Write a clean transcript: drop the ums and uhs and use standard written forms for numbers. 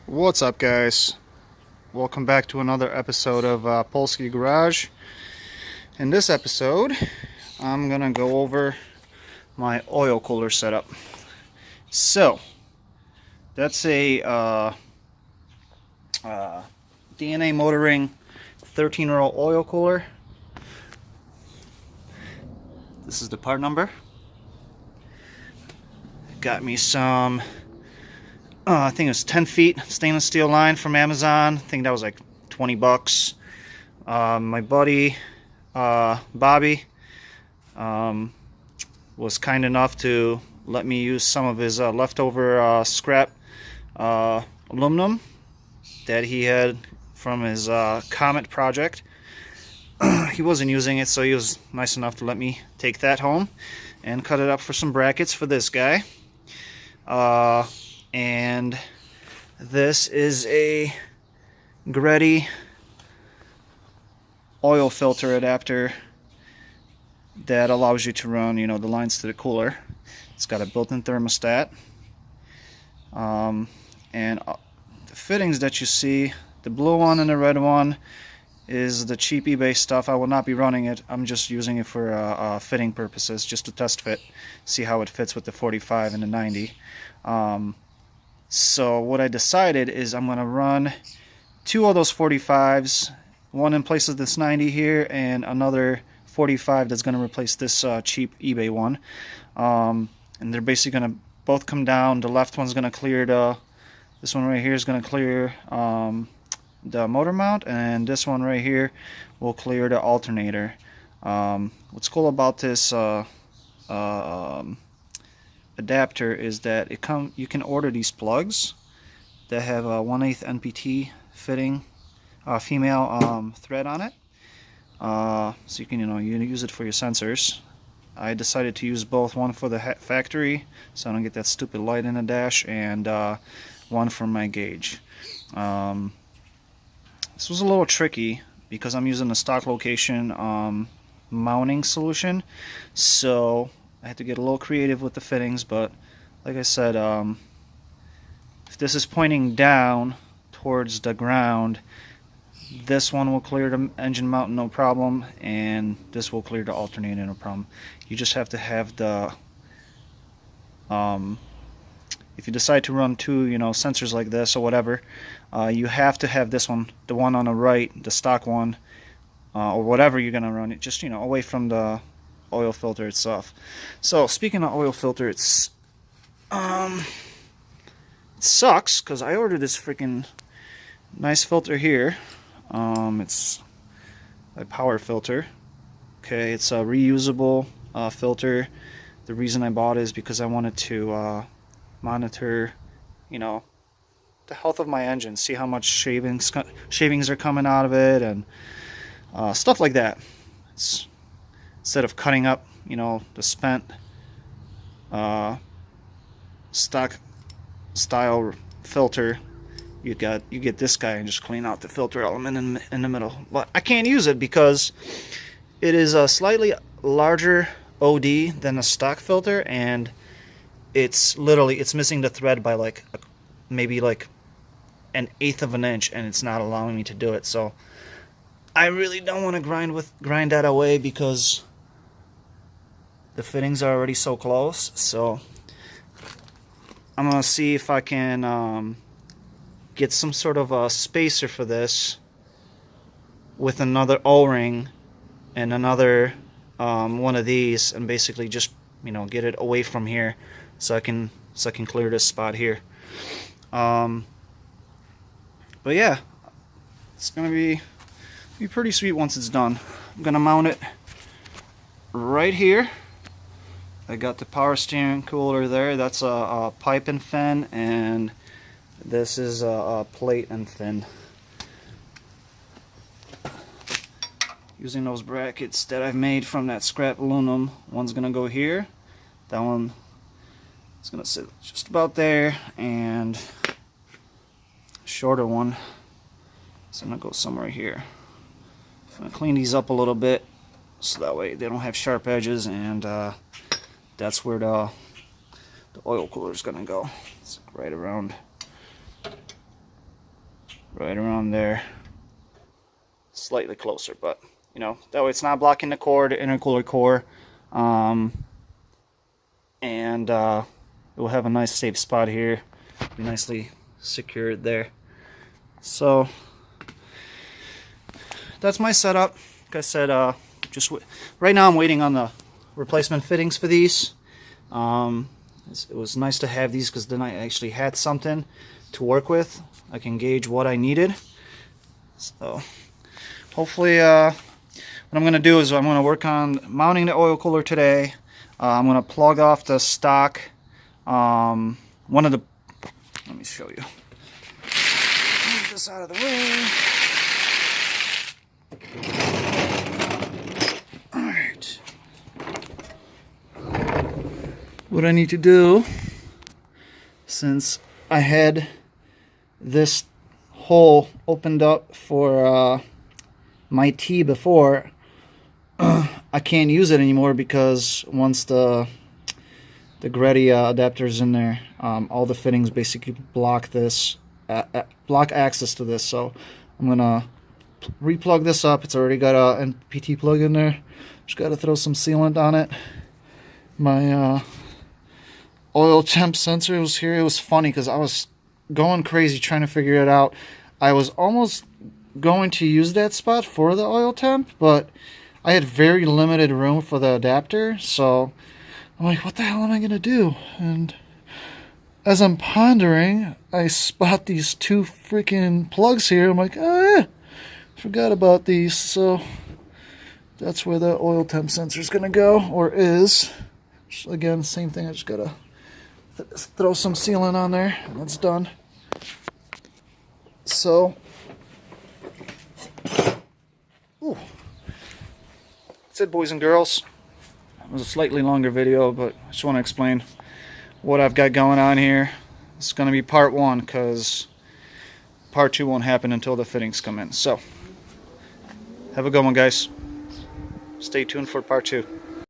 What's up, guys? Welcome back to another episode of Polski Garage. In this episode, I'm gonna go over my oil cooler setup. So, that's a DNA Motoring 13-row oil cooler. This is the part number. Got me some I think it was 10 feet stainless steel line from Amazon. I think that was like 20 bucks. My buddy Bobby was kind enough to let me use some of his leftover scrap aluminum that he had from his Comet project. He wasn't using it, so he was nice enough to let me take that home and cut it up for some brackets for this guy. And this is a Greddy oil filter adapter that allows you to run, the lines to the cooler. It's got a built-in thermostat. And the fittings that you see, the blue one and the red one, is the cheap eBay stuff. I will not be running it. I'm just using it for fitting purposes, just to test fit, see how it fits with the 45 and the 90. So what I decided is I'm going to run two of those 45s, one in place of this 90 here, and another 45 that's going to replace this cheap eBay one. And they're basically going to both come down. The left one's going to clear this one right here is going to clear the motor mount, and this one right here will clear the alternator. What's cool about this adapter is that you can order these plugs that have a 1/8 NPT fitting female thread on it, so you can you use it for your sensors. I decided to use both, one for the factory so I don't get that stupid light in the dash, and one for my gauge. This was a little tricky because I'm using a stock location mounting solution, so I had to get a little creative with the fittings. But like I said, if this is pointing down towards the ground, this one will clear the engine mount no problem, and this will clear the alternator no problem. You just have to have the if you decide to run two sensors like this or whatever, you have to have this one, the one on the right, the stock one, or whatever you're gonna run it, just away from the oil filter itself. So speaking of oil filter, it sucks because I ordered this freaking nice filter here. It's a power filter. Okay, it's a reusable filter. The reason I bought it is because I wanted to monitor the health of my engine, see how much shavings are coming out of it, and stuff like that. Instead of cutting up, the spent stock style filter, you get this guy and just clean out the filter element in the middle. But I can't use it because it is a slightly larger OD than a stock filter, and it's missing the thread by maybe an eighth of an inch, and it's not allowing me to do it. So I really don't want to grind that away because the fittings are already so close. So I'm gonna see if I can get some sort of a spacer for this with another O-ring and another one of these, and basically just get it away from here so I can clear this spot here. But yeah, it's gonna be pretty sweet once it's done. I'm gonna mount it right here. I got the power steering cooler there. That's a pipe and fin, and this is a plate and fin. Using those brackets that I've made from that scrap aluminum. One's gonna go here. That one is gonna sit just about there, and a shorter one is gonna go somewhere here. I'm gonna clean these up a little bit so that way they don't have sharp edges, and that's where the oil cooler is gonna go. It's right around right around there. Slightly closer, but you know, that way it's not blocking the core, the intercooler core. And it will have a nice safe spot here. Be nicely secured there. So that's my setup. Like I said, right now I'm waiting on the replacement fittings for these. It was nice to have these because then I actually had something to work with. I can gauge what I needed. So hopefully what I'm going to do is I'm going to work on mounting the oil cooler today. I'm going to plug off the stock. Let me show you. Move this out of the way. Alright. What I need to do, since I had this hole opened up for my T before, I can't use it anymore because once the Greddy adapter's in there, all the fittings basically block this, block access to this. So I'm gonna replug this up. It's already got a NPT plug in there. Just got to throw some sealant on it. My oil temp sensor was here. It was funny because I was going crazy trying to figure it out. I was almost going to use that spot for the oil temp, but I had very limited room for the adapter, so I'm like, what the hell am I gonna do? And as I'm pondering, I spot these two freaking plugs here. I'm like, oh yeah, forgot about these. So that's where the oil temp sensor is gonna go, or is. Again, same thing. I just gotta throw some sealant on there, and that's done. So, ooh. That's it, boys and girls. It was a slightly longer video, but I just want to explain what I've got going on here. It's going to be part one because part two won't happen until the fittings come in. So, have a good one, guys. Stay tuned for part two.